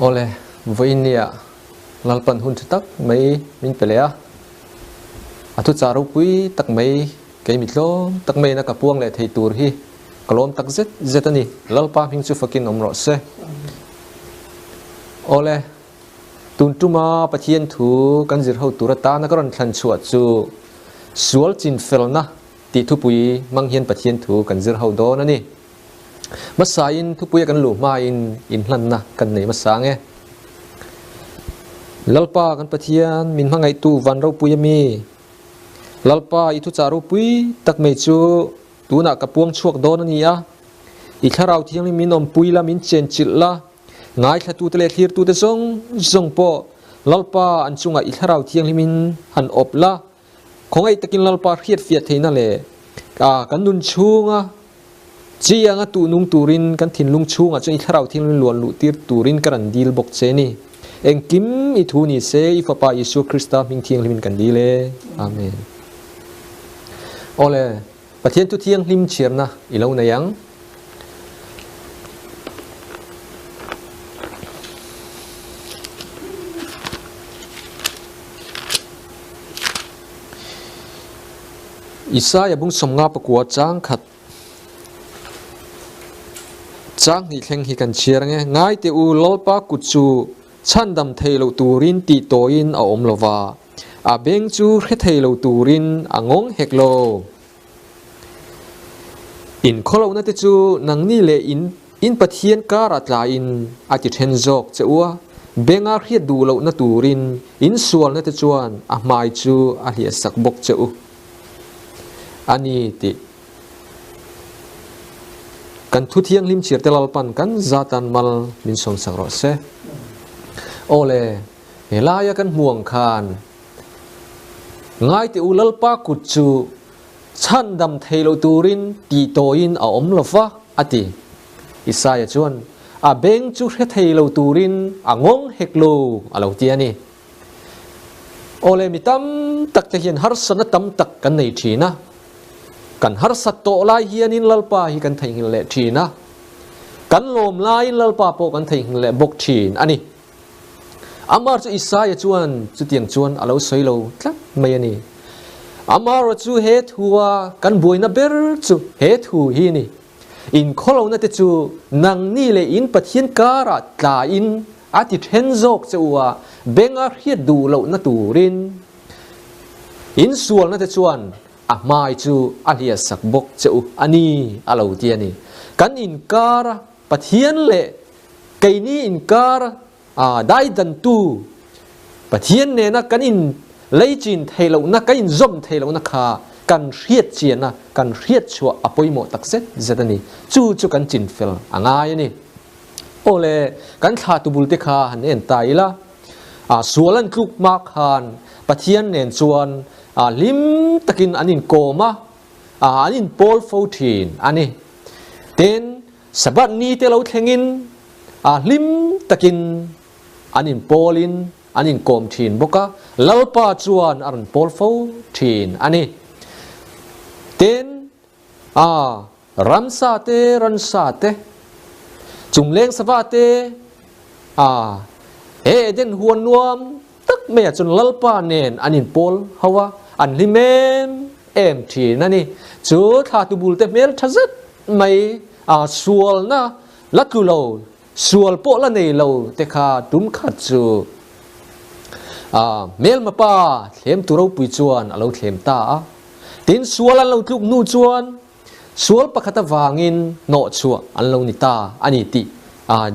ole với nia lalpan hun tak mấy min pelea atu charu pui tak mấy cái mitlo tak mấy na kapuang le thei tur hi kalom tak zet zetani lalpa hing chu fakin omro se ole tun tuma pathian thu kan zir ho turata na karon thlan chuat chu sual chin fel na ti thu pui mang hian pathian thu kan zir ho do na ni masain thu pui kan lu ma in hlan na kan nei masa nge lalpa kan pathian min mangai tu van ro pui mi lalpa i thu charu pui tak mai chu tu na kapuang chuak do na ni a i tharau thiang ni min om pui la min chen chil la ngai thatu te le thir tu te zong po lalpa an chunga i tharau thiang li min han op la khongai takin lalpa khiat fiat theina le kan nun chunga chianga tu nung turin kan thin lung chunga chu i tharau thiang li luan lu tir turin karan dil bok che ni eng kim i thu ni se i papa Yesu Krista ming thiang li min kan dile amen ole pathian tu thiang lim chirna i lo na yang Isaiah bung som nga pakua chang khat chang hi thleng hi kan chiar nge ngai te u lolpa kuchu chandam theilo turin ti toin a om lova a beng chu khe theilo turin angong heklo in kholo na te chu nangni le in pathian kara tla in ati then jok chewa benga khiat du lo na turin in sual na te chuan a mai chu a hia sak bok cheu ani ti kan thu thiang lim chir telal pan kan zatan mal min som sakro se ole helaya kan muang khan ngai ti ulal pa kuchu chandam thailo turin ti toin a om lova ati Isaya chuan a beng chu khe thailo turin angong heklo alo ti ani ole mitam tak te hian har sana tam tak kan nei thina kan har sat to lai hianin lalpa hi kan thei hin le thina kan lom lai lalpa po kan thei hin le bok thin ani amar chu Isaiah chuan chu tiang chuan alo soilo tla mai ani amar chu he thuwa kan boina ber chu he thu hi ni in kholo na te chu nang ni le in pathian kara tla in ati then jok chuwa benga hiat du lo na turin in sual na te chuan mai chu alia sak bok cheu ani alo ti ani kan in kara pathian le kaini in kara dai dan tu pathian ne na kan in leichin thailo na kan in zom thailo na kha kan riat chian na kan riat chua apoimo takset zetani chu kan chin fel angai ani ole kan tha tu bul te kha han en taila sualan kluk ma khan pathian nen chuan lim takin anin koma anin pol 14 ani ten sabat ni te lo thengin lim takin anin polin anin kom thin boka lalpa chuan aran pol 14 ani ten ramsa te ransa te chungleng sawa te den huan nuam tak me chun lalpa nen anin pol hawa an limem em thi nani chu tha tu bul te mel thazat mai sual na lakulo sual po la nei lo te kha tum khat chu mel ma pa thlem tu ro pui chuan alo thlem ta tin sual an lo tluk nu chuan sual pakhata wangin no chu an lo ni ta ani ti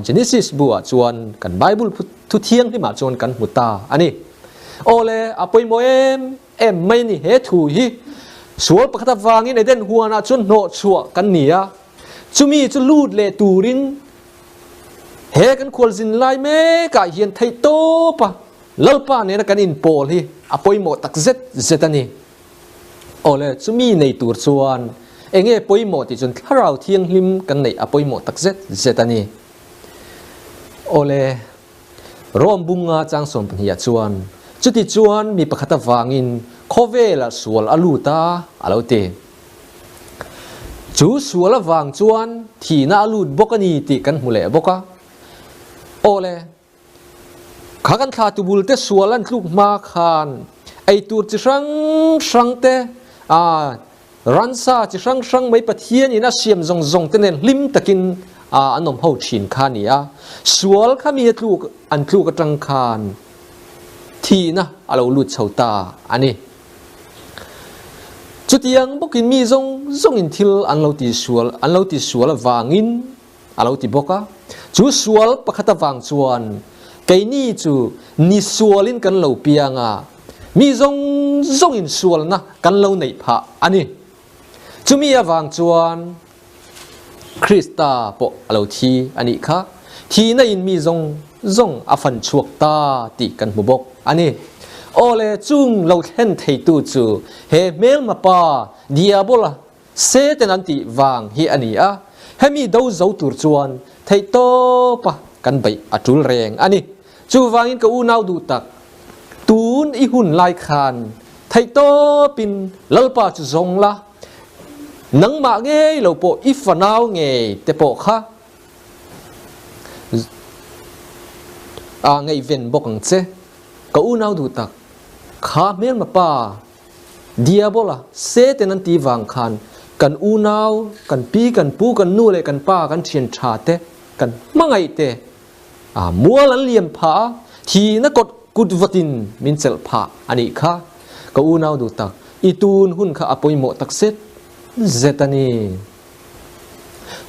Genesis bua chuan kan Bible thu thiang hi ma chuan kan muta ani ole apoi mo em mai ni he thu hi sual pakhata wangin eden huana chun no chua kan nia chumi chu lut le turin he kan khol zin lai me ka hian thei to pa lalpa ne na kan in pol hi apoi mo tak zetani ole chumi nei tur chuan enge poi mo ti chun tharau thiang hlim kan nei apoi mo tak zetani ole rom bunga chang som pania chuan chuti chuan mi pakhata wangin khovela sual aluta alote chu sual wang chuan thina alut bokani ti kan hule boka ole khá kan thà tu bul te sualan tluk ma khan ai tur chi sang te ransa chi sang mai pathian ina siam zong tenen lim takin anom ho thin khania sual khami tluk an tluk atang khan thi na alo lut chauta ani chutiang bokin mi zong in thil an lo ti sual wangin alo ti boka chu sual pakhata wang chuan kaini chu ni sualin kan lo pianga mi zong in sual na kan lo nei pha ani chumi awang chuan Krista po alo thi ani kha thi na in mi zong afan chuak ta ti kan mu bok ani ole chung lo hen thei tu chu he mel ma pa diabola se ten anti wang hi ani a hemi do zo tur chuan thei to pa kan bai atul reng ani chu wangin ka u nau du tak tun i hun lai khan thei to pin lalpa chu zong la nang ma nge lo po ifanau nge te po kha ngai ven bok ang che ka u nau du tak kha mel ma pa diabola se ten an ti wang khan kan u nau kan pi kan pu kan nu le kan pa kan thian tha te kan mangai te mual an liam pha thi na kot kut vatin min chel pha ani kha ka u nau du tak itun hun kha apoi mo tak set zetani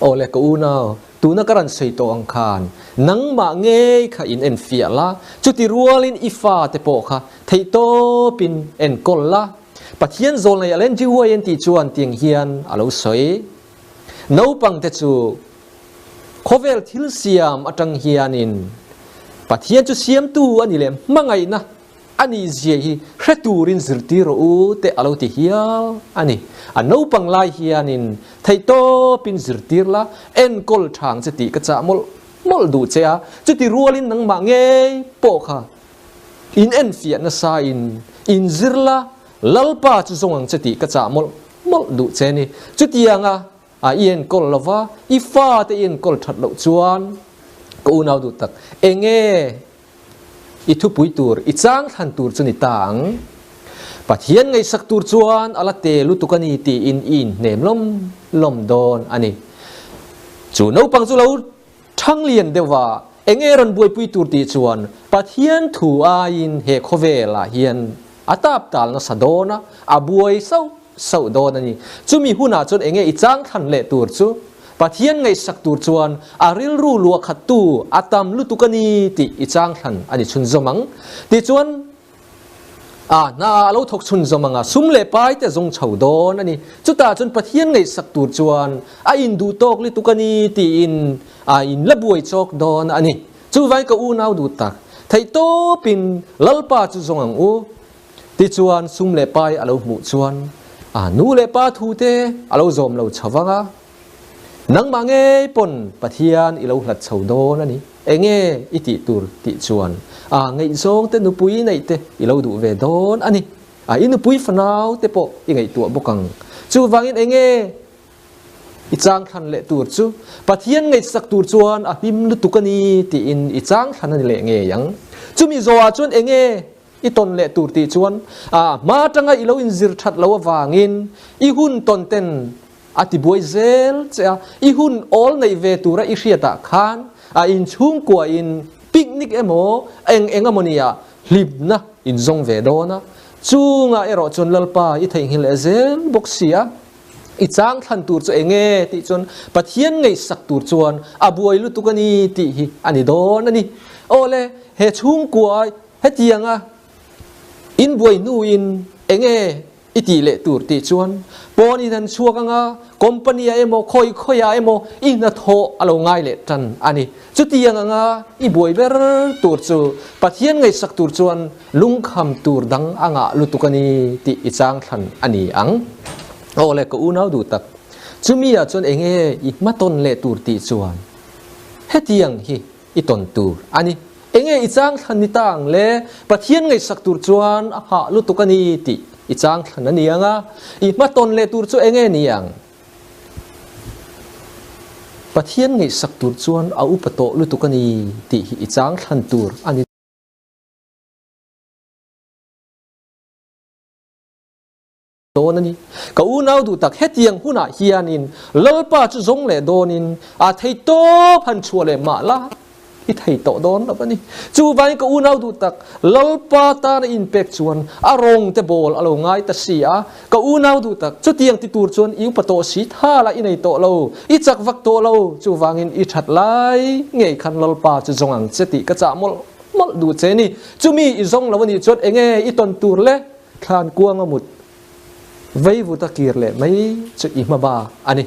ole ka u nau tu na karan sei to ang khan nang ma nge kha in en fia la chuti rualin ifa te po kha thei to pin en kol la pathian zol na yalen ji huayen ti chuan tiang hian alo soi no pang te chu khovel thil siam atang hianin pathian chu siam tu ani le mangai na ani zia hi hreturin zirti ro u te alo ti hial ani no pang lai hianin thei to pin zirtir la en kol thang che ti ka cha mol du che a chu ti rualin nang ma nge po kha in en fiat na sa in zirla lalpa chu zong che ti ka cha mol du che ni chu tianga ien kol lova ifa te ien kol that lo chuan ko nau du tak enge i thu pui tur i chang than tur chu ni tang pathian ngai sak tur chuan ala te lu tukani ti in nem lom don ani chu no pang chu lo thang lian dewa enge ron buai pui tur ti chuan pathian thu a in he khovela hian atap tal na sadona abuai sau don ani chumi huna chon enge i chang than le tur chu pathian ngai sak tur chuan aril ru lua khatu atam lu tukani ti i chang than ani chun zomang ti chuan na lo thok chun zomanga sum le pai te zong chho don ani chuta chun pathian ngai sak tur chuan in du tok li tukani ti in labuai chok don ani chu vai ka u nau du tak thei to pin lalpa chu zongang u ti chuan sum le pai alo mu chuan nu le pa thu te alo zom lo chawanga nang ma nge pon pathian ilo hlat chho don ani enge iti tur ti chuan ngai zong te nu pui nei te ilo du ve don ani inu pui fanau te po i ngai tu bokang chu wangin enge i chang than le tur chu pathian ngai sak tur chuan him lu tukani ti in i chang than ani le nge yang chumi zowa chuan enge i ton le tur ti chuan ma tanga ilo in zir that lo wangin i hun ton ten ati boy zel cha i hun all nei ve tura i hriata khan in chung kwa in picnic emo engamonia libna in zong ve dona chunga ero chon lalpa i thei hil zel boxia i chang than tur chu enge ti chon pathian ngei sak tur chuan abuai lu tukani ti hi ani don ani ole he chung kwa he tianga in buai nu in enge iti le tur ti chuan poni dan chuakanga company emo khoya emo ina tho alo ngai le tan ani chutianga i buai ber tur chu pathian ngai sak tur chuan lungkham tur dang anga lutukani ti i chang than ani ang ole ko unau du tak chumia chon enge i maton le tur ti chuan hetiang hi i ton tur ani enge i chang than ni tang le pathian ngai sak tur chuan lutukani ti i chang than ani anga i maton le tur chu enge niang pathian ngai sak tur chuan upato lutukani ti i chang than tur ani đó nè cái u nào đủ tắc hết tiếng hu na hianin lalpa chu zong le donin thầy to phan chua le ma la ít thầy to đón đó nè chu vai cái u nào đủ tắc lalpa ta na impact chuan rong te bol alo ngai ta sia cái u nào đủ tắc chu tiếng ti tur chuan iu pato si tha la inei to lo ít chắc vak to lo chu wangin ít thật lai ngei khan lalpa chu zong ang cheti ka cha mol đủ chế ni chu mi zong lo ni chốt enge ít ton tur le khan kuang amut vây vụ ta kiệt lệ mấy chuyện ý mà bà anh ấy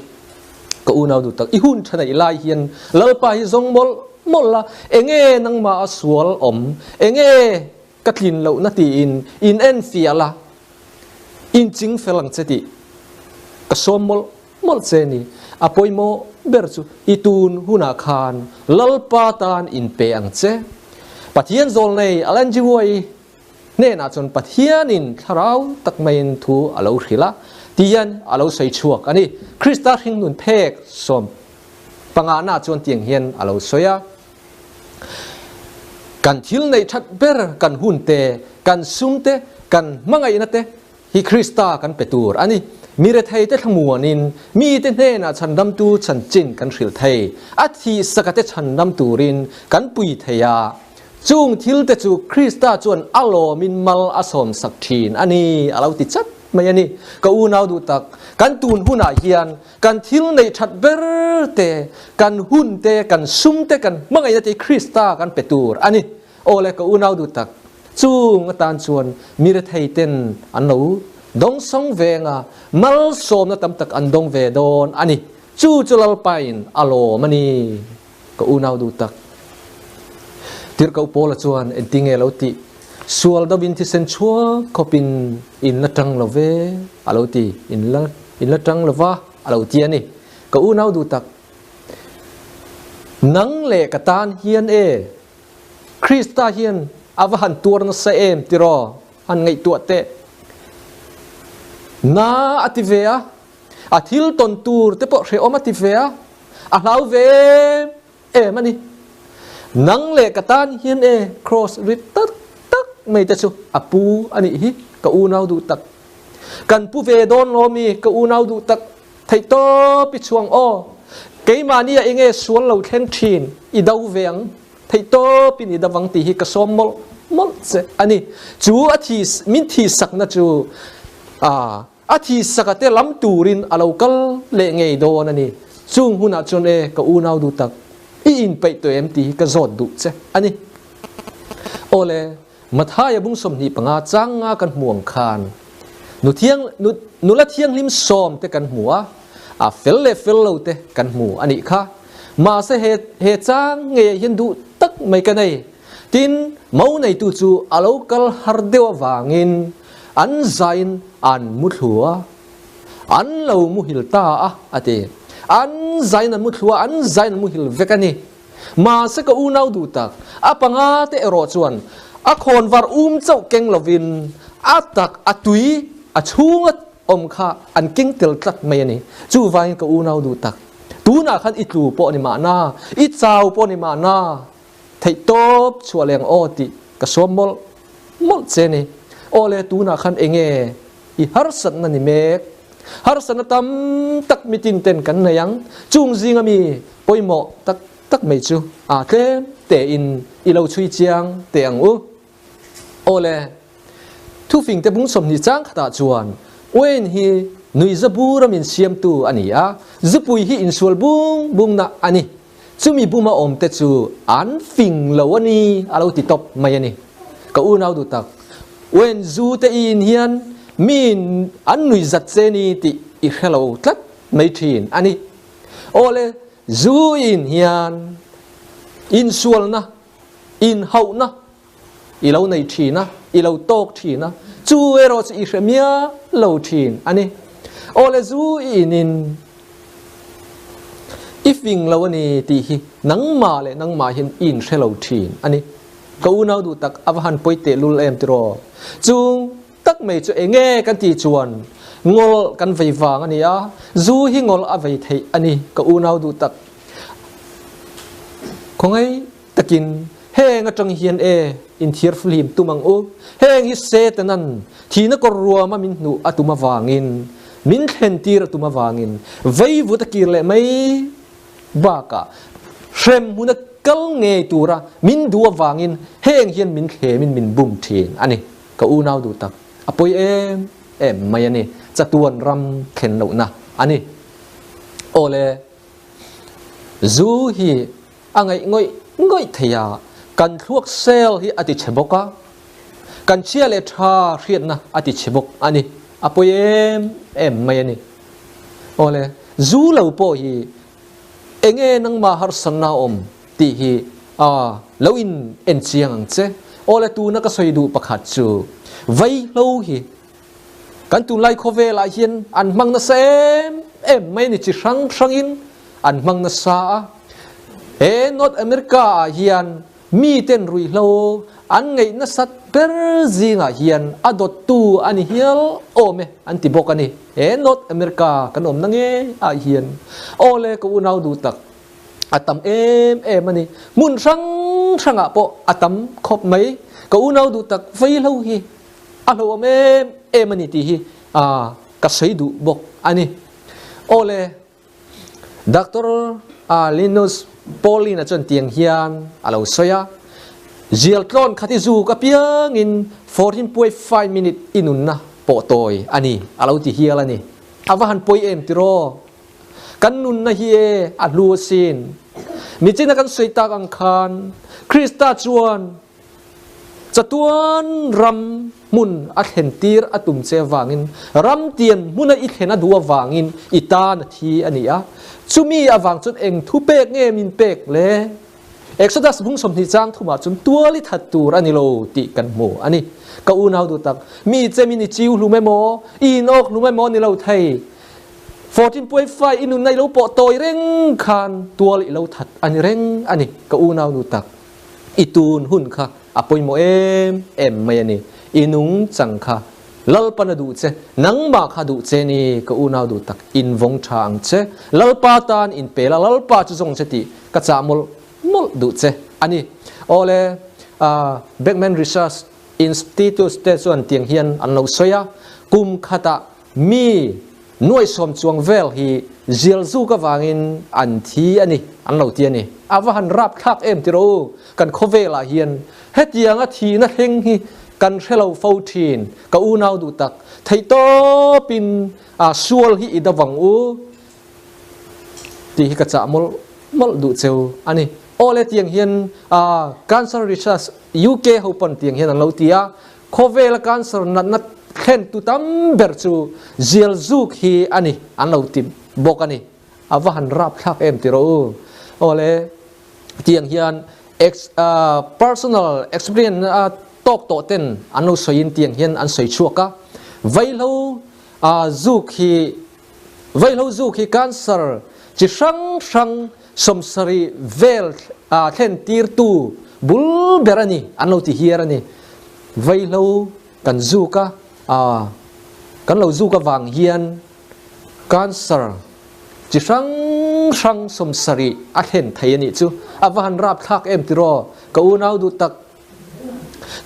có u nào đủ tắc ý hun thay lại hiền lỡ pa hi zong mol là enge nang ma sual enge cắt lin lâu nát in en fia la in chính phải làm gì cái số mol chế ni apoi mo berchu itun huna khan lỡ pa tan in pe ang chế bắt hiền zol này alan jiwai nên là chọn bắt hiền in tháo tắc main thu alo khila tiyan alo say chuak ani Krista hing nun phek som pangana chọn tiếng hiền alo soya kan thil nei that ber kan hun te kan sum te kan mangai na te hi Krista kan petur ani mire thei te thmuanin mi te hne na chandam tu chan chin kan hril thei athi sakate chandam turin kan pui theya chung thil te chu Krista chuan alo min mal asom sak thin ani alo ti chat mai ani ka u nau du tak kan tun huna hian kan thil nei that ber te kan hun te kan sum te kan mangai na te Krista kan petur ani ole ka u nau du tak chung tan chuan mire thei ten an lo dong song venga mal som na tam tak an dong ve don ani chu chulal pain alo mani ka u nau du tak tir kau pola chuan entinge lo ti sual da bin ti sen chua kopin in la tang lo ve alo ti in la tang lo wa alo ti ani ka u nau du tak nang le ka tan hian Krista hian avahan tur na sa em tiro an ngai tu te na ativea athil ton tur te po re om ativea a hlau ve mani nang le katan hian cross rit tak mai ta chu apu ani hi ka u nau du tak kan pu ve don lo mi ka u nau du tak thei to pi chuang o ke mani a enge sual lo thlen thin i dau veng thei to pi ni dawang ti hi ka som mol che ani chu athi min thi sak na chu athi sakate lam turin alokal le ngei don ani chung huna chon ka u nau du tak in pe to em ti ka zot du che ani ole mathaya bung som ni panga changa kan muang khan nu la thiang lim som te kan hua fel le fel lo te kan mu ani kha ma se he chang nge hin du tak mai ka nei tin mau nei tu chu alokal har dewa wangin an zain an muthua an lo mu hil ta ate an zain an muthua an zain an mu hil vekani ma se ka u nau du tak apanga te ero chuan a khon var chau keng lovin atak atui achunga om kha an king tel tlat mai ani chu vain ka u nau du tak tu na khan itlu po ni ma na I chau po ni ma na thei top chualeng o ti ka somol mol che ni ole tu na khan enge I har sat na ni mek har san tam tak mitin ten kan na yang chung jing ami poimo tak mai chu te in I lo chui chiang te ang u ole thu phing te bung som ni chang khata chuan wen hi nui zabura min siam tu ania zupui hi insul bung na ani chumi buma om te chu an phing lo ani alo ti top mai ani ka u nau du tak wen zu te in hian min an nui zat che ni ti I hello tlat mai thin ani ole zu in hian in sual na in hau na I lo nei thi na I lo tok thi na chu ero chi hremia lo thin ani ole zu in ifing lo ani ti hi nang ma hin in hrelo thin ani ka u nau du tak avahan poite lul em tro chung tak mai chu enge kan ti chuan ngol kan vei wang ani zu hi ngol a vei thei ani ka u nau du tak khongai takin เฮงจังเฮียนอินเทียร์ฟลิมตุมังอุเฮงฮิเซตนั้นทีนักรัวมามินนูอตุมาวางินมินเห็นตีระตุมาวางินไว้วุตกีร์เลยไม่บ้ากะเชมมุนกัลเงยตัวระมินดัววางินเฮงเฮียนมินเขมินบุมทีนอันนี้ก็อูนาวดูตักอปอยไม่อันนี้จะตัวนรำเข็นหนุนะอันนี้โอเลซูฮีอังไงง่อยเทียกันทวกเซลฮีอติเชบกะกันเชียเลชาเรียนนะอติเชบกอันนี้อปอยไม่อันนี้โอเลซูเหล่าปอฮีนังมาฮาร์สนาอมที่ฮีเหล่าอินเชียงเจโอเลตูนักสวยดูประคัดจูไว้เหล่าฮีกันตุไลโคเวลาเฮียนอันมังนะเซมไม่นี่จิรังอินอันมังนะซานอตอเมริกาเฮียนมีเต็นรุยโลอันไงนะสัตเปอร์ซิงเฮียนอดตูอันเฮียลโอเมอันติบอกกันนี่นอตอเมริกากันอมนังเฮียนโอเลก็อุณาวดูตักอัตมมันนี่มุนรังอ่ะปออัตมคบไหมก็อุณาวดูตักไฟเล่าฮีอัลโหมมันนี่ที่ฮีกัสไซดูบอกอันนี้โอเลด็อกเตอร์ลินุสปอลีน่ะจนเตียงเฮียนอะไรอุสยาเจลตรอนขัดจูกับเพียงin 14.5 minutesอินุนนะปอตอยอันนี้อะไรอุติเฮียละนี่อาวหันปอยติโรกันนุนนะเฮียอัดลูซินมิจินักันสวยตากังคานคริสตาจวนจะตัวนรำมุนอัดเห็นตีร์อัตุมเซวางินรำเตียนมุนอิเห็นดัววางินอิตานทีอันนี้อะจุมีอวังจุดเองทุเปกเงมินเปกเลยเอกซ์ดัสบุ้งสมทิจางทุมาจุนตัวลิทัดตูรันนิโลติกันโมอันนี้ก็อุณาวดูตักมีเจมินิจิวรู้ไหมโมอีนอกรู้ไหมโมนิโลไทย14.5อินุนในโลปอโตยเร่งคานตัวลิโลทัดอันนี้เร่งอันนี้ก็อุณาวดูตักอิตูนหุ่นค่ะอปอยโมไม่อันนี้อินุงจังค่ะลัลปนดูเจนังมาขาดูเจนี่ก็อุณาวดูตักอินวงทางเจลัลปาตานอินเปลลัลปาจุจงเจติกระจามลดูเจอันนี้โอเลเบกแมนรีเสิร์ชอินสติทูตเตส่วนเตียงเฮียนอันเราสวยกุมขตามีหน่วยสมจวงเวลฮีเจลซูกวางินอันทีอันนี้อันเราเตียนี่อาวันรับทักติโรกันโคเวลาเฮียนเฮ็ดยังอาทีนั่นเองฮีกันเชลฟาวทีนก็อูนาวดูตักไทโตปินส่วนฮีอิดวังอูที่กระจามลดูเจวอันนี้โอเลเตียงเฮียนการสริชัสยูเคเขาปนเตียงเฮียนเราเตียโคเวลการสรนัดเข็นตุตัมเบอร์จูเจลซูกฮีอันนี้อันเราติบอกอันนี้อาวันรับทักติโรโอเลเตียงเฮียนpersonal experienceตอกโตเต็นอันเราสวยเตียงเฮียนอันสวยชัวกะไว้เราซูกฮีการสรจิชังสมสรีเวลเทนตีร์ตูบุลเบรานีอันเราที่เฮียร์นี่ไว้เรากันซูกะกันเราซูกะวางเฮียนกันสรจิชังสมสรีอัเทนไทยนี่จูอาวันรับทักติโรก็อุณาวดูตัก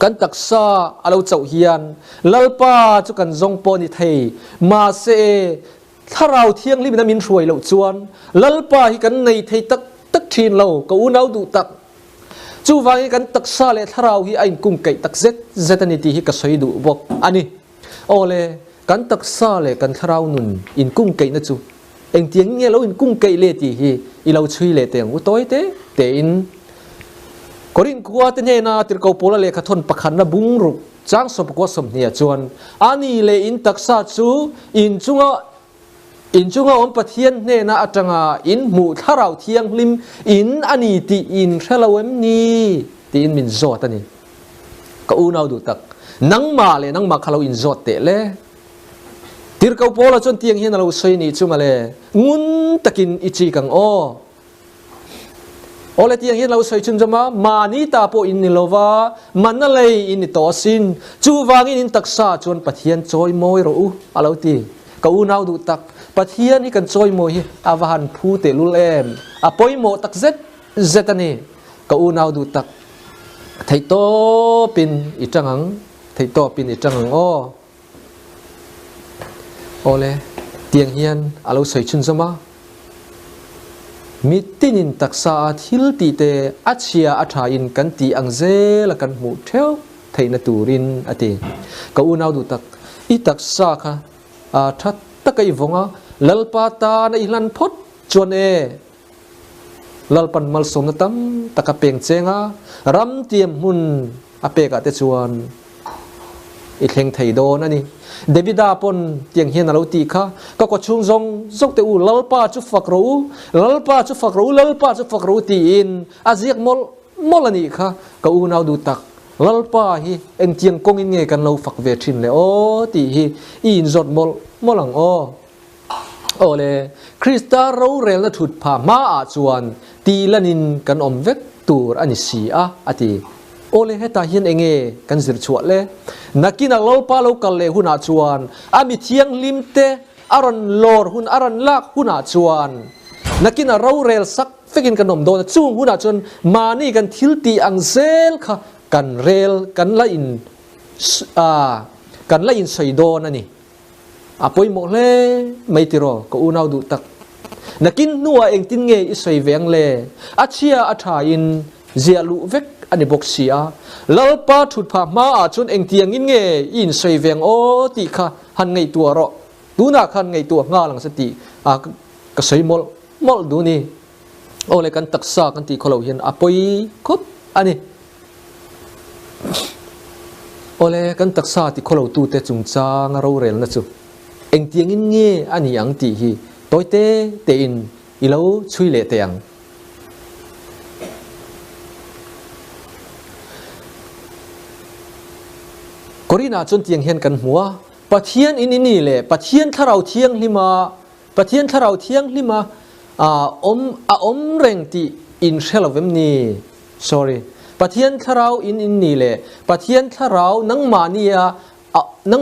กันตักซาเราเจ้าเฮียนลัลปาจุกันจงปอนิไทยมาเซถ้าเราเที่ยงรีบน้ำมินช่วยเราจวนลัลปาให้กันในไทยตักทีนเราก็อุณาวดูตักจูวางให้กันตักซาเลถ้าเราให้ไอ้กุ้งไก่ตักเซตนิติให้กันสวยดูบอกอันนี้โอเลกันตักซาเลกันถ้าเราหนุนอินกุ้งไก่นะจูเองเตียงเงี้ยเราอินกุ้งไก่เลติฮีอีเราช่วยเลเตียงอุตอยเตอินก็รินกัวเตเนี่ยนะติรกเอาโพลเลขทนประคันนะบุ้งรุกจ้างสมประกอบสมเนี่ยจวนอันนี้เลยอินตักซาจูอินจุงอมปะเทียนเนี่ยนะอาจารย์อินหมู่ถ้าเราเที่ยงลิมอินอันนี้ตีอินเชลเวมนี่ตีอินมินโซตันนี่ก็อูนาวดูตักนังมาขลาอินโซเตเลติรกเอาโพลจนเตียงเฮียนเราใช้นี่จุมาเลงุนตะกินอิจิกังโอโอเลที่ยังเห็นเราใส่ชุนจมานี่ตาโปอินนิโลวามันนั่นเลยอินนิโตสินจูวางอินตักซาจวนปะเทียนจอยมอยรู้อะไรตีก็อูนาวดูตักปะเทียนนี่กันจอยมอยอาวันพูเตลุเลมอปอยโมตักเซตนี่ก็อูนาวดูตัก thầy to pin ít trăng hằng thầy to pin ít trăng hằng ô lệ tiếng hiền alo soi chun zoma mitinin taksa thil ti te achia atha in kan ti angze la kan mu theu theina turin ati ka unau du tak I taksa kha that takai vonga lalpa ta na ilan phot chuan e lalpan mal som na tam taka peng chenga ram tiam hun apeka te chuan I thleng thei don ani Davida pon tiang hian alo ti kha ka ko chung zong zok te u lalpa chu fak ro ti in aziak mol ani kha ka u nau du tak lalpa hi eng tiang kong in nge kan lo fak ve thin le o ti hi in zot molang o le Krista ro rel na thut pha ma a chuan ti lanin kan om vek tur ani si a ati ole heta hian enge kan zir chuat le nakina lolpa lokal le huna chuan ami thiang limte aron lor hun aron lak huna chuan nakina ro rel sak fekin kanom don chung huna chuan mani kan thilti angzel kha kan rel kan la in soidon ani apoi mo le maitiro ko unau du tak nakin nuwa eng tin nge I soi veng le achia atha in zialu vek ani boxia lalpa thut pha ma a chun eng tiang in nge in soi veng o ti kha han ngei tua ro tuna khan ngei tua nga lang sati ka soi mol du ni ole kan taksa kan ti kholo hian apoi khot ani ole kan taksa ti kholo tu te chung cha nga ro rel na chu eng tiang in nge ani ang ti hi toite te in ilo chui le teang Corina chun tiang hian kan hua pathian in ini le pathian tharau thiang lima om reng ti in shelovem ni sorry pathian tharau in ini le pathian tharau nang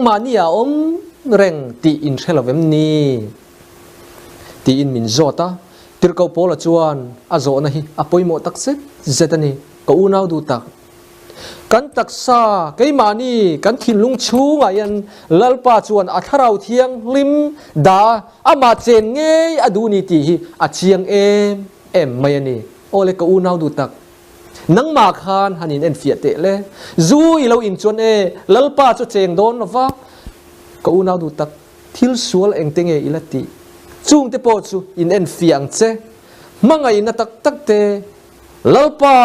mania om reng ti in shelovem ni ti in min zota tirkau pola chuan azo na hi apoimo takset zetani ko unau du tak kan taksa kai mani kan thinlung chunga yan lalpa chuan atharau thiang lim da ama chen nge aduni ti hi achiang em mai ani ole ko unau du tak nang ma khan hanin en fiate le zu ilo in chuan lalpa chu cheng don wa ko unau du tak thil sual engtenge ilati chung te po chu in en fiang che mangai na tak te lalpa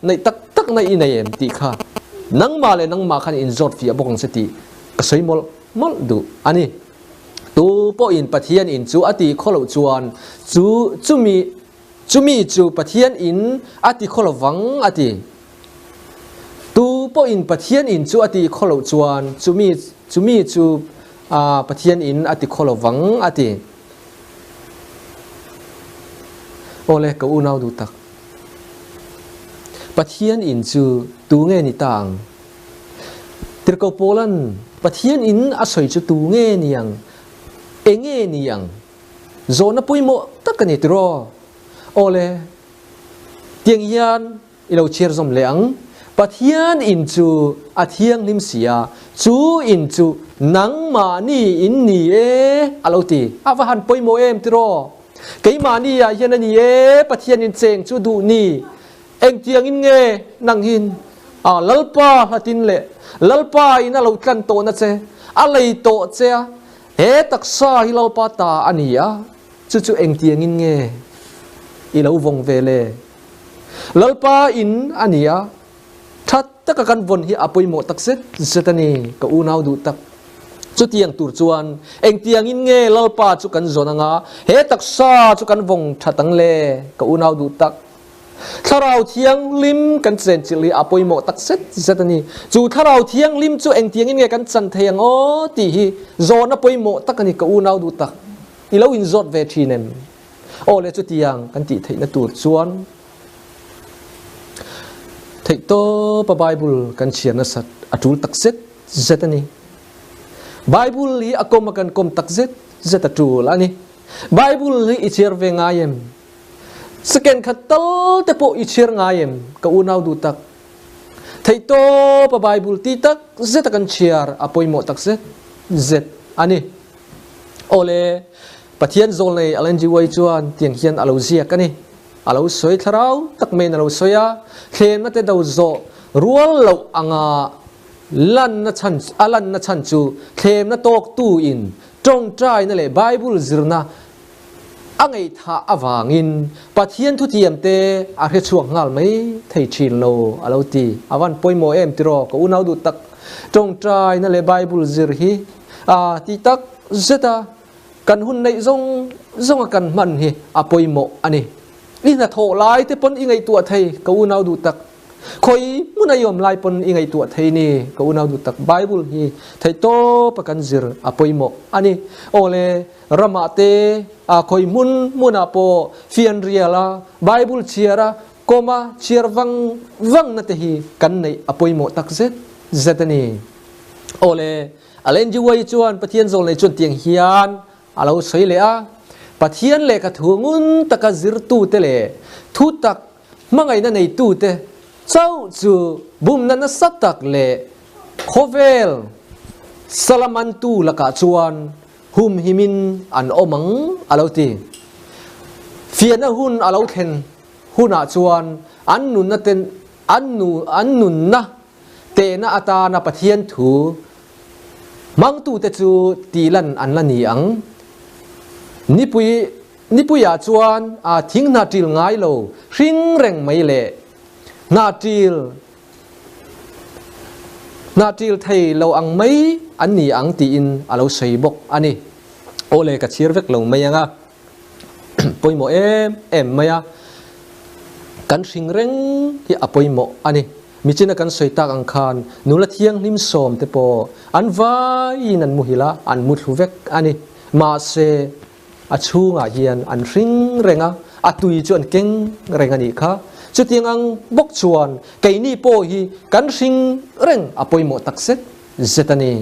nei tak na inai em ti kha nang ma khan in zot fi abokang seti kasoi mol du ani tu po in pathian in chu ati kholo chuan chumi chu pathian in ati kholo wang ati tu po in pathian in chu ati kholo chuan chumi chu pathian in ati kholo wang ati ole ka unau du tak pathian in chu tu nge ni tang tirko polan pathian in asoi chu tu nge niang enge niang zona puimo takani tro ole tiang yan ilo cher zom leang pathian in chu athiang lim sia chu in chu nang ma ni in ni aloti avahan poimo em tro kai ma ni ya hian ani pathian in cheng chu du ni eng tiang in nge nang hin lalpa hatin le lalpa ina lo tlan to na che alei to che taksa hi lalpa ta ania chu eng tiang in nge I lo vong ve le lalpa in ania that tak kan von hi apoi mo takset zetani ka unau du tak chu tiang tur chuan eng tiang in nge lalpa chu kan zonanga taksa chu kan vong thatang le ka unau du tak tharau thiang lim kan chen chili apoimo takset zatani chu tharau thiang lim chu eng tiang in nge kan chan theyang o ti hi zona poimo takani ka unau du tak ilo in zot ve thinen ole chu tiang kan ti theina tur chuan thei to pa bible kan chiana sat atul takset zatani bible li akom kan kom takset zatatul ani bible li ichir ve ngayem second khatal te po ichir ngayem ka unau du tak thầy to pa Bible ti tak zet kan chiar apoi mo tak zet zet ani ole pathian zol nei alen jiwai chuan tiang hian alo zia kani alo soi tharau tak men alo soya khen mate dau zo rual lo anga lan na chan chu khem na tok tu in trong trai na le Bible zirna angai tha awangin pathian thu tiam te a re chuang ngal mai thei thin lo alo ti awan poimo em tiro ko unau du tak trong trai na le Bible zir hi ti tak zeta kan hun nei zong kan man hi a poimo ani ina tho lai te pon ingai tu thei ko unau du tak khoi munayom lai pon ingai tu thei ni ko unau du tak Bible hi thei to pakan zir a poimo ani ole ramate khoi mun apo fian riala Bible chiara koma chiar wang na te hi kan nei apoimo tak zetani ole alen jiwai chuan pathian zol nei chun tiang hian alo soi le a pathian le ka thungun taka zir tu te le thu tak mangai na nei tu te chau chu bum na na satak le khovel salaman tu laka chuan hum himin an omang alauti fiana hun alau then huna chuan an nun na ten an nun na te na ata na pathian thu mang tu te chu tilan an la ni ang nipui ya chuan thing na til ngai lo hring reng mai le na til thei lo ang mai an ni ang ti in alo sei bok ani ole ka chir vek lo mai anga poimo em maya kan hring reng hi apoimo ani michina kan soitak ang khan nula thiang nim som te po an vai nan muhila an muthu vek ani ma se achunga hian an hring renga atui chuan keng rengani kha chutiang ang bok chuan kaini po hi kan hring reng apoimo takset zetani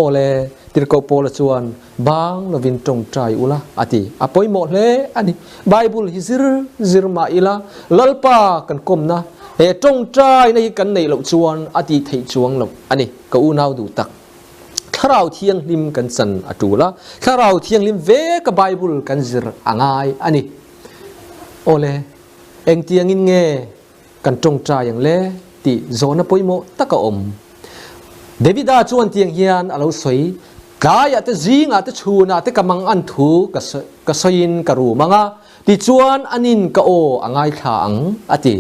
ole tirko pola chuan bang lovin tong trai ula ati apoimo hle ani Bible hi zir ma ila lalpa kan komna e tong trai nei kan nei lo chuan ati thei chuang lo ani ka unau du tak kharau thiang lim kan chan atula kharau thiang lim ve ka Bible kan zir angai ani ole eng tiang in nge kan tong trai yang le ti zona poimo taka om Davida chuan tiang hian alo soi kaya te zinga te chuna te kamang an thu ka soin karu manga ti chuan anin ka o angai tha ang ati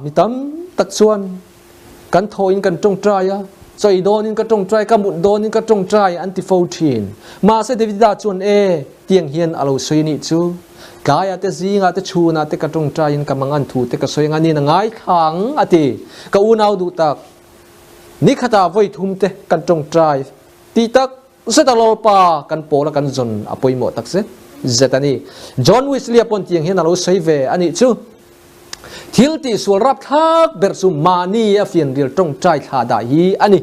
mitam tak chuan kan thoin kan tong trai choi donin ka tong trai ka mut donin ka tong trai anti 14 ma se Davida chuan tiang hian alo soi ni chu kaya te zinga te chuna te ka tong trai in kamang an thu te ka soin ani na ngai thang ati ka unau du tak ni khata voi thum te kan tong trai ti tak zetalolpa kan pola kan zon apoimo tak zetani John Wesley upon tiang hian alo sei ve ani chu thil ti sul rap thak bersu mani a fian ril tong trai tha da hi ani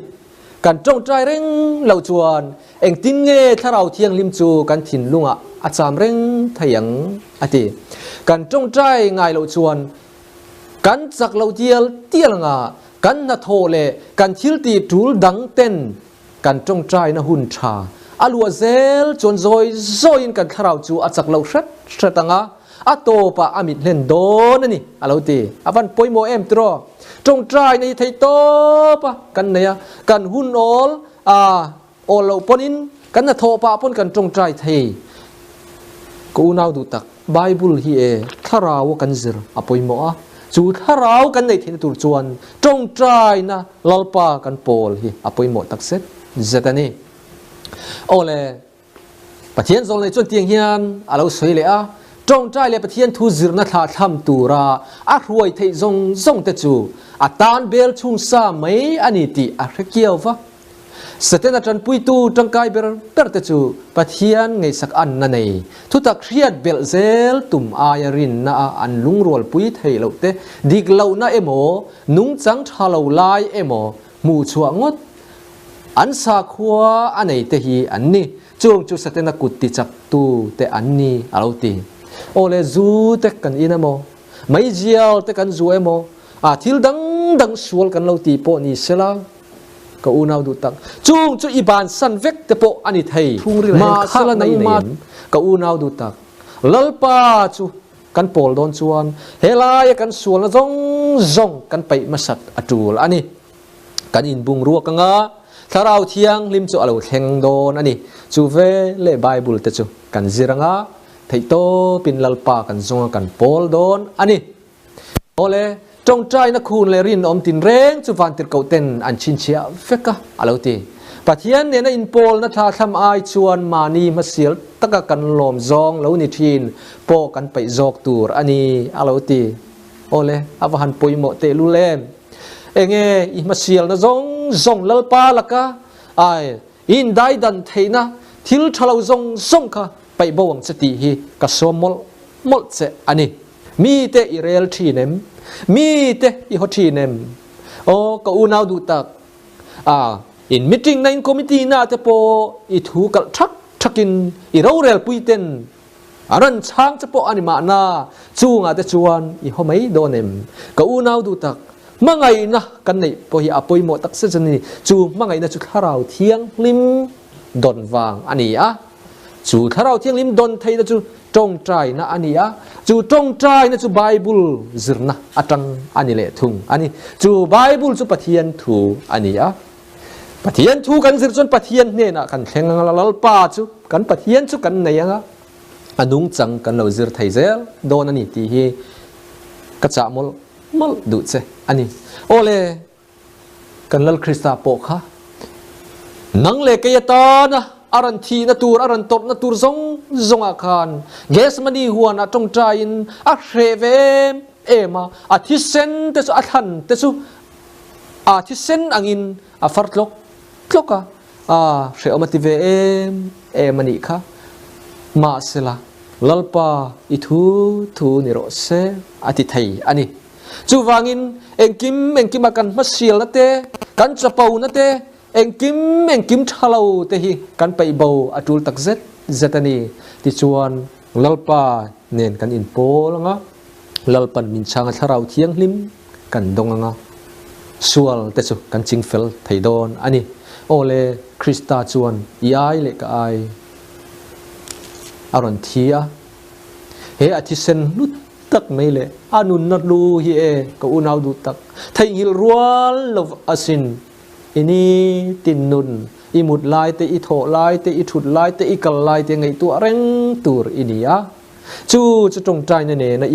kan tong trai reng lo chuan eng tin nge tharau thiang lim chu kan thin lunga acham reng thayang ati kan tong trai ngai lo chuan kan chak lo tial nga kan na thole kan thil ti tul dang ten kan tong trai na hun tha alua zel chon zoin kan tharau chu achak lo hretanga atopa amit len don ani aloti avan poimo em tro tong trai nei thei to pa kan neya kan hun ol lo ponin kan na thopa pon kan tong trai thei ko unau du tak Bible hi tharau kan zir apoimo chu tharau kan nei thin tur chuan tong trai na lalpa kan pol hi apoimo takset zetani ole pathian zol nei chon tiang hian alo soi le tong trai le pathian thu zir na tha tham tura ruai thei zong te chu tan bel chung sa mai ani ti hrekiau va satena tran pui tu tangkai ber te chu pathian ngei sak an na nei thu tak riat bel zel tum ayarin na an lungrol pui thei lo te dik lo na emo nung chang thalo lai emo mu chuangot an sa khua anei te hi anni chung chu satena kutti chak tu te anni aloti ole zu te kan inamo mai jial te kan zu emo thil dang dang sual kan lo ti po ni sela ka unaw du tak chung chu iban san vek te po ani thei ma sela nang ma ka unaw du tak lalpa chu kan pol don chuan helai kan sual na zong zong kan pai masat atul ani kan in bung ruak anga tharau thiang lim chu alo thleng don ani chu ve le bible te chu kan ziranga thei to pin lalpa kan zonga kan pol don ani ole trong trai na khun le rin om tin reng chu van tir ko ten an chin chia feka alo ti pathian ne na in pol na tha tham ai chuan mani ma sil taka kan lom zong lo ni thin po kan pai jok tur ani alo ti ole awahan poimo te lu lem enge I ma sil na zong zong lalpa laka ai in dai dan theina thil thalo zong zong kha pai bawang chati hi ka somol mol che ani mi te irel thinem mi te I hothinem o ka unaw du tak in meeting na in committee na te po I thu kal thak thakin I rorel puiten aran chang te po ani ma na chunga te chuan I homai donem ka unaw du tak mangai na kan nei po hi apoi mo tak se chani chu mangai na chu tharau thiang lim don wang ani chu tharau thiang lim don thei na chu trong trai na ani chu trong trai na chu bible zirna atang ani le thung ani chu bible chu pathian thu ani pathian thu kan zir chon pathian ne na kan thleng lal pa chu kan pathian chu kan nei anga anung chang kan lo zir thei zel don ani ti hi ka cha mol du che ani ole kan lal krista po kha nang le ke ta na aran thi na tur aran top na tur zong akhan ges mani huana tong train a hreve ema a thisen te chu a than te chu a thisen angin a fartlok tloka hre omative em mani kha ma sela lalpa I thu ni ro se ati thei ani chu wangin engkim akan masil na te kan chapau na te engkim thalo te hi kan pai bo atul tak zetani ti chuan lalpa nen kan in polanga lalpan min changa tharau thiang lim kan donganga sual te chu kan chingfel theidon ani ole krista chuan iai le ka ai aron thia he athisen lut tak mele anun na lu hi ka unaw du tak thai hil rual lov asin ini tin nun imut lai te I tho lai te I thut lai te I kal lai te ngai tu reng tur inia chu trong trai na ne na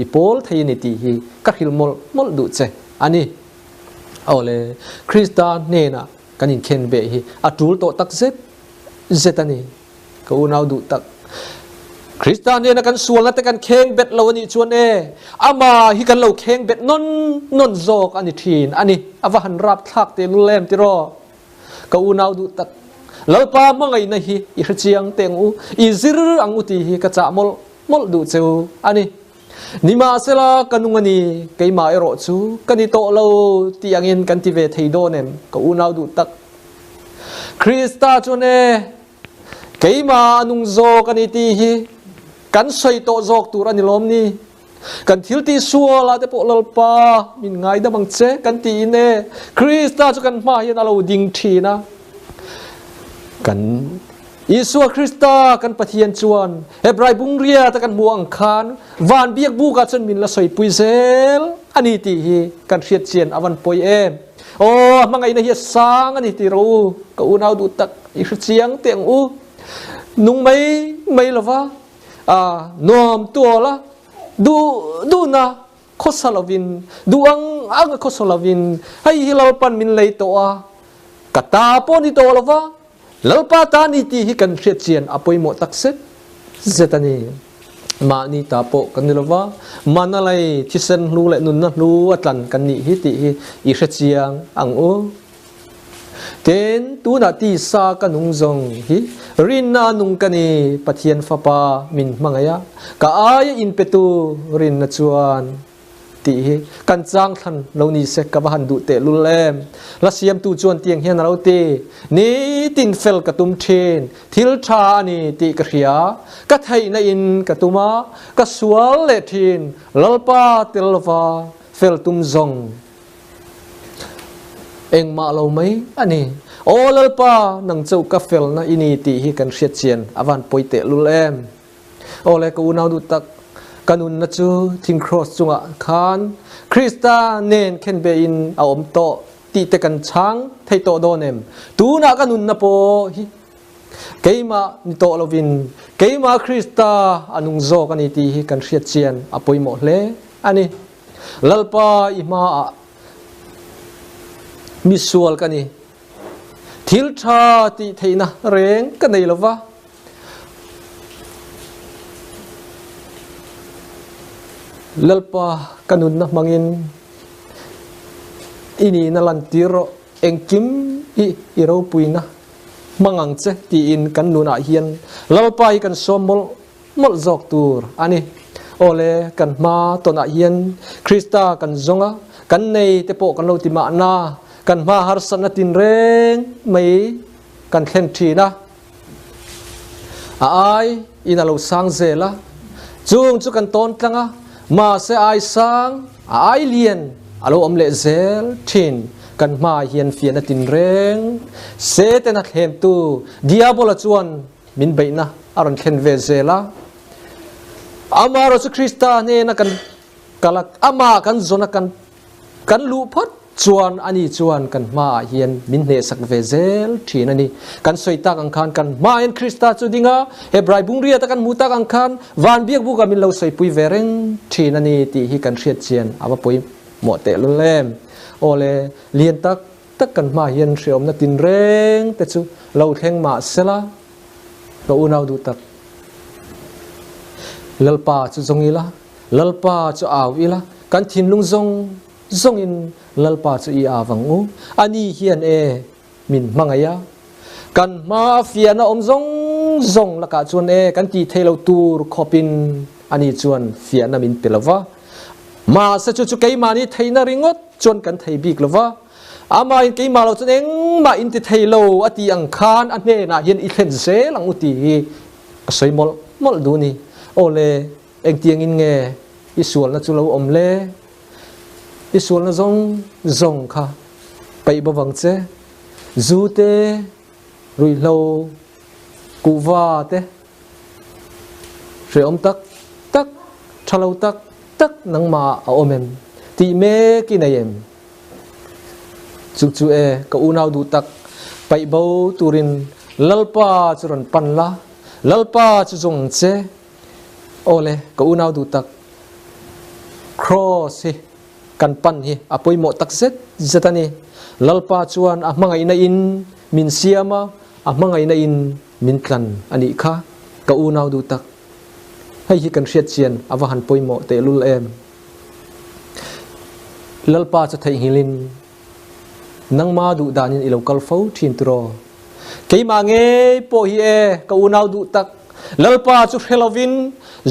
ipol thai ni ti hi ka hil mol du che ani ole krista ne na kanin khen be hi atul to tak zetani ka unaw du tak krista ne na kan sual na te kan kheng bet lo ni chuan ama hi kan lo kheng bet non zok ani thin ani awahan rap thak te lu lem ti ro ka unaw du tak lalpa mangai na hi I chiang teng u I zir ang uti hi ka cha mol du cheu ani nima sela kanungani keima ero chu kani to lo ti angin kan ti ve thei do nem ka unaw du tak krista chune keima anung zo kani ti hi kan soi to zok tur ani lom ni kan thil ti suala te po lalpa min ngai da bang che kan ti ne krista chu kan ma hian alo ding thina kan Isua krista kan pathian chuan hebrai bungria ta kan muang khan van biak bu ka chon min la soi puizel ani ti hi kan riat chian awan poi o mangai na hi sang ani ti ro ka unaw du tak I chiang teng u nung mai lova nom tuola du na khosalovin duang khosalovin hai hilalpan min lei to kata po ni to lova lalpa ta ni ti hi kan hriat chian apoi mo takset zetani ma ni ta po kan lova manalai thisen lu le nun na lu atlan kan ni hi ti hi I hriat chiang ang u ten tu na ti sa kanung zong hi rin na nung kani pathian fapa min mangaya ka ay in petu rin na chuan ti hi kan chang than lo ni se ka bahan du te lulem la siam tu chuan tiang hian lo ti ni tin fel ka tum thin thil tha ani ti ka khia ka thai na in ka tuma ka sual le thin lalpa telwa fel tum zong eng ma lo mai ani olal pa nang chau ka fel na ini ti hi kan hriat chian awan poite lul em ole ko unau du tak kanun na chu thing cross chunga khan Krista nen khen be in a om to ti te kan chang thei to donem tu na kanun na po hi keima ni to lovin keima Krista anung zo kan ti hi kan hriat chian apoi mo hle ani lalpa ima misual kani thil tha ti theina reng ka nei lova lalpa kanun na mangin ini na lantiro engkim iro puina mangang che ti in kan nuna hian lalpa hi kan somol mol jok tur ani ole kan ma tona hian Krista kan zonga kan nei te po kan lo ti ma na kan ma har san tin reng mai kan khen thi na ai ina lo sang zela chung chu kan ton tlanga ma se ai sang ai lien alo om le zel thin kan ma hian fian tin reng se te na khem tu diabola chuan min beina aron khen ve zela amaro chu Krista ne na kan kalak ama kan zona kan lu phat chuan ani chuan kan ma hian min ne sak ve zel thin ani kan soita kan khan kan ma en Krista chu dinga hebrai bungria ta kan muta kan khan van biak bu ka min lo soi pui vereng thin ani ti hi kan hriat chian awa pui mo te lu lem ole lien tak kan ma hian hriom na tin reng te chu lo theng ma sela ko unau du tak lalpa chu zongila lalpa chu awila kan thin lung zong in lalpa chu i awang u ani hian e min mangaya kan ma fiana om zong la ka chuan e kan ti thelo tur khopin ani chuan fiana min pelava ma sa chu keima ni theina ringot chuan kan thei bik lova ama in keima lo chuan eng ma in ti theilo ati ang khan a hne na hian i thlen ze lang uti soi mol du ni ole eng tiang in nge isual na chu lo om le isual na zong kha pai bawang che zu te rui lo kuwa te re om tak thalo tak nang ma a omem ti me ki na yem chu e ka unau du tak pai bo turin lalpa churon pan la lalpa chu zong che ole ka unau du tak cross hi kan pan hi apoi mo tak zetani lalpa chuan a mangai na in min siama a mangai na in min tlan ani kha ka unau du tak hay hi kan hriat chian awa han poi mo te lul em lalpa cha thei hilin nang ma du danin ilo kal fo thin tro keima nge po hi e ka unau du tak lalpa chu helovin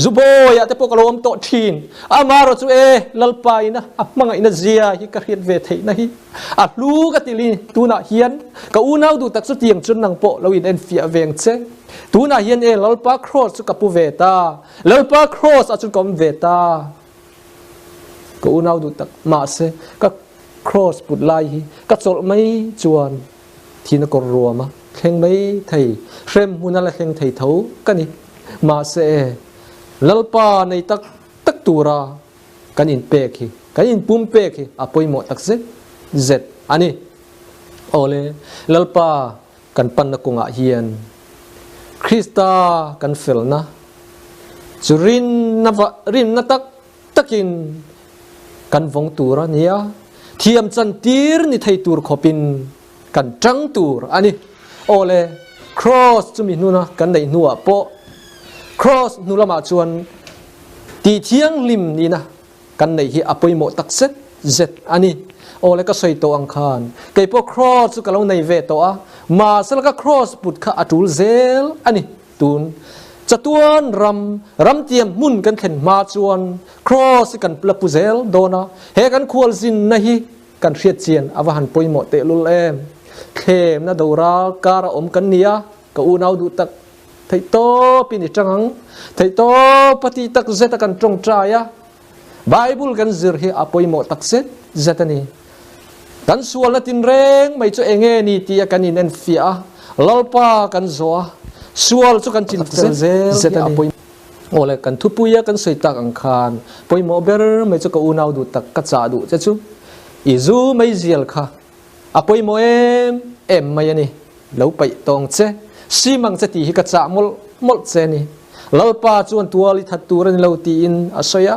zuboy ate po kalom to thin amaro chu e lalpa ina apmanga ina zia hi ka hriat ve thei na hi a lu ka tili tuna hian ka unau du tak chu tiang chun nang po lo in en fia veng che tuna hian e lalpa cross chu ka pu ve ta lalpa cross a chu kom ve ta ka unau du tak ma se ka cross put lai hi ka chol mai chuan thina kor ruama khleng mai thei hrem munala khleng thei tho kani ma se lalpa nei tak tura kan in pek hi kan in pum pek hi apoi mo tak zet ani ole lalpa kan pan na kunga hian Krista kan fel na churin na takin kan vong tura nia thiam chan tir ni thei tur khopin kan trang tur ani ole cross chumi nuna kan nei nuwa po cross nulama chuan ti thiang lim ni na kan nei hi apoi mo tak zet ani ole ka soi to ang khan kei po cross chu kalau nei ve to a ma sel ka cross put kha atul zel ani tun chatuan ram tiam mun kan thlen ma chuan cross kan plapu zel dona he kan khwal zin na hi kan hriat chian awa han poi mo te lul em khem na dora kara om kan nia ka unau du tak thei to pini changang thei to pati tak zeta kan trong traya bible kan zir hi apoi mo tak set zetani กันส่วนละตินเร่งไม่จะเองเงนี่ตีกันอินเอ็นฟิอาลลปากันโซส่วนจุกันจินเซตนี่โอ้เลยกันทุปุยกันสวยตักอังคารปอยโมเบอร์ไม่จะก็อุณาวดูตักกัจจาดูจะจูอิจูไม่เจียลค่ะปอยโมเอ็มไม่ยันนี่แล้วไปตรงเจซีมังจะตีกัจจามมลเจนี่ลลปาจวนตัวลิทัดตัวนี่เราตีอินอาศัย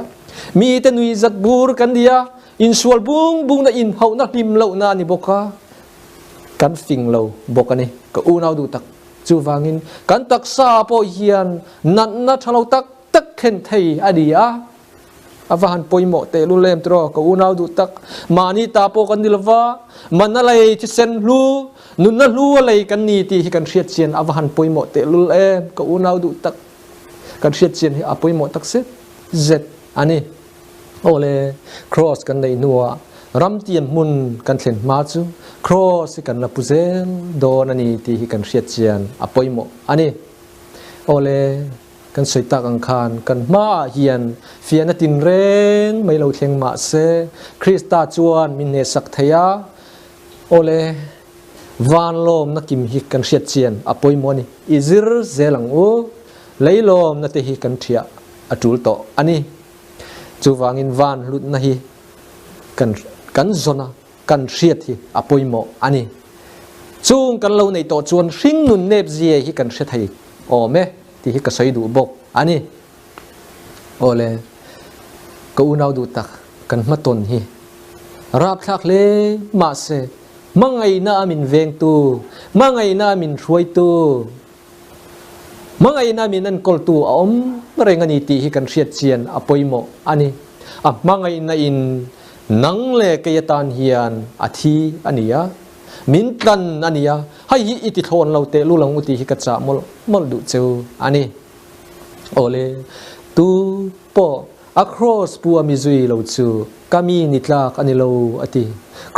มีแต่นุยจัดบูรกันเดียอินสวลบุงนะอินเฮานักดิมเหล่านานี่บอกว่ากันฟิงเหล่าบอกกันนี่ก็อุณาวดูตักจูฟังอินกันตักซาโปเฮียนนัดทะเลาตักเข็นไทยอดียอาฟันปอยโมเตลุเลมตรอก็อุณาวดูตักมานี่ตาโปกันดิลวะมันอะไรที่เซนลูนุนนั่นลูอะไรกันนี่ที่กันเชียดเชียนอาฟันปอยโมเตลุเลมก็อุณาวดูตักกันเชียดเชียนให้ปอยโมตักเซเจ็ดอันนี้โอเลครอสกันในนัวรำเตียนมุนกันเห็นมาจูครอสกันละปุเซลโดนันนี่ที่กันเชียดเชียนอปอยโมอันนี้โอเลกันสวยตากังคารกันมาเฮียนเฟียนตินเร่งไม่เราเทียงมาเซคริสตาจวนมินเนสักทยาโอเลวานลมนักกิมฮิกันเชียดเชียนอปอยโมนี่อิซิรเซลังโอเลยลมนักเตฮิกันเทียอจุลโตอันนี้จูวางินวานลุดนะฮีกันซนะกันเชียดฮีอปอยโมอันนี้จูงกันเราในตัวจวนริงนุนเนบเจียฮีกันเชียดฮีโอเมที่ฮีก็ใส่ดูบกอันนี้โอเลก็อุณาวดูตักกันมาตนฮีราบทักเลมาเซมังไงน่ามินเวงตูมังไงน่ามินช่วยตูมังไงน่ามินนั่นกอลตูอมเรงนี้ที่ฮีกันเชียดเชียนอปอยโมอันนี้มังไงน่าอินนังเลกยตันเฮียนอาทิอันนี้มินตันอันนี้ให้อิติโทนเราเตลุลังอุติฮิกัจจามลดูเจ้าอันนี้โอเลตูปอ across ปัวมิจุยเราจูกามีนิทลากอันนี้เราอติ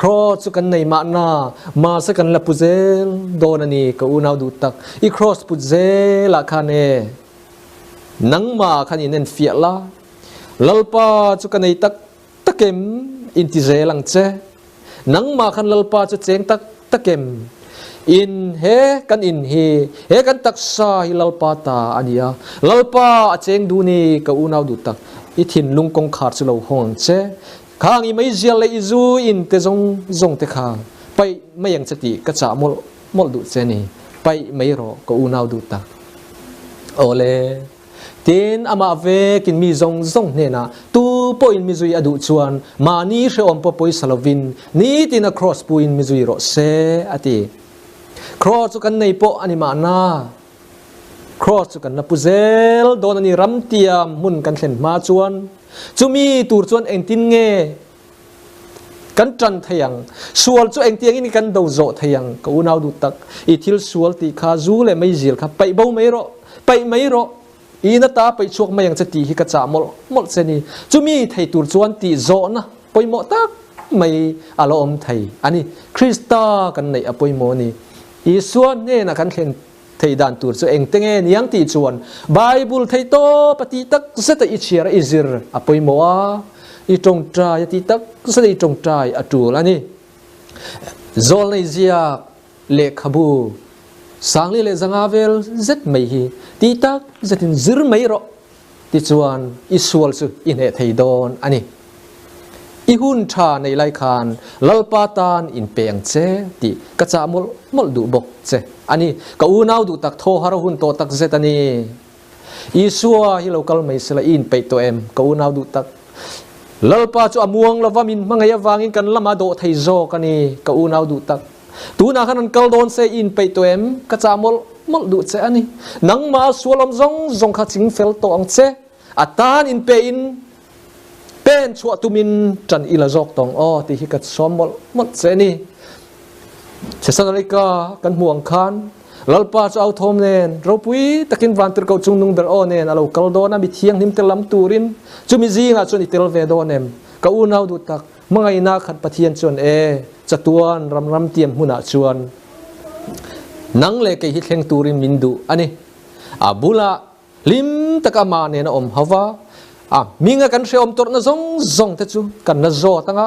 cross กันในมาสักันละปุเซลโดนันนี่ก็อุณาวดูตักอี cross ปุเซลละคันเอนังมาคันนี้เน้นเฟียละลลปาจุกันในตักเกมอินทิเซลังเจนังมาคันลลปาจะเจงตักเกมอินเฮกันอินเฮกันตักซาฮิลลปาตาอันนี้ลลปาเจงดูนี่ก็อุณาวดูตักอิทินลุงกงขาดสุลหงเจข้างอีไม่เจียเลยอิจูอินเตจงเตข้าไปไม่ยังสติก็จะมลดูเจนี่ไปไม่รอก็อุณาวดูตักโอเลทีนอามาเวกินมีจงเนี่ยนะตูปอยมิจุยอดุชวนมานี่เชื่อมปอยสลาวินนี่ตินะครอสปอยมิจุยรอเซอติครอสกันในปออันนี้มานาครอสกันนับปุเซลโดนอันนี้รำเตียมมุนกันเห็นมาชวนจูมีตูชวนเองตินเงกันจันทยังส่วนจูเองเตียงนี่กันดูโจทยังก็อุณาวดูตักอีทิลส่วนที่ข้าจูเลยไม่เจียลครับไปเบาไม่รอไปไม่รออีนัตตาไปช่วงไม่ยังจะตีฮิกระจามมลเซนีจูมีไทยตูจวนตีโจนะปอยโมตักไม่อารมณ์ไทยอันนี้คริสตากันในอปอยโมนี่อีส่วนเนี่ยนะกันเห็นไทยด่านตูจเองเตงเงยังตีจวนไบเบิลไทยโตปฏิตักเสตอิเชียร์อิซิร์อปอยโมอีจงใจตีตักเสตอีจงใจอจูลอันนี้โจลในเซียเลขบูสังเลจังอาเวลเจ็ดไม่ฮีตีตักเจ็ดซิร์ไม่รอติจวนอิสวลสุอินเอไทยดอนอันนี้อีหุ่นชาในไลคานลลปาตานอินเปียงเจติกระจามมลดูบกเจอันนี้ก็อุณาวดูตักโทฮารุหุ่นโตตักเจตันนี้อิสวาฮิโลกัลไม่สละอินไปตัวเอ็มก็อุณาวดูตักลลปาจูอมวงละวามินมังไงวางินกันละมาโดไทยโจกันนี้ก็อุณาวดูตักตูน่าขันกัลโดนเซอินไปตัวเอ็มกระจามมลดูเจอันนี้นังมาสวลมจงขัดจิงเฟลโตอังเจอัตานอินเปอินเป็นชัวตุมินจันอิลาจอกตองอ้อที่ฮิกัดซ้อมมดเซนี่เชสนาลิกากันห่วงคันลลปาจะเอาทอมเนนเราปุยตะกินวันตรกเอาจุงนุงเดอร์โอเนนเรากัลโดนาบิเทียงนิมเตลัมตูรินจุมิซีงาจนอิเตลเวโดเนมก็อุณาวดูตักมังไงนักขัดปะเทียนจนจัตวนรำเตียมหุนาชวนนังเลกฮิตเฮงตูรินมินดูอันนี้บุลาลิมตะกามาเนนอมฮาวามิงกันเชื่อมตัวนั่งจงเทจูกันนั่งโจตั้ง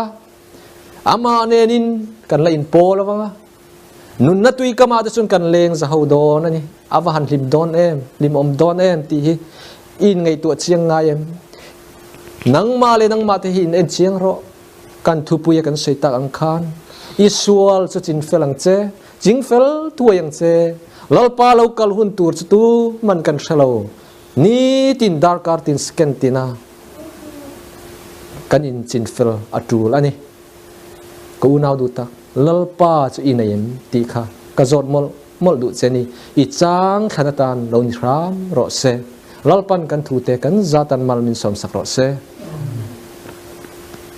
ama nenin kan la in pol awanga nun na tui kama ta chun kan leng za ho don ani awa han lim don em lim om don em ti hi in ngai tu chiang ngai em nang ma le nang ma te hi en chiang ro kan thu puya kan sei tak ang khan isual chu chin felang che jing fel tuayang che lalpa lo kal hun tur chu man kan shalo ni tin dar kar tin sken tina kan in chin fel atul ani ko unaw du tak lalpa chu inayem ti kha ka zot mol du cheni I chang thanatan lo ni ram ro se lalpan kan thu te kan zatan mal min som sak ro se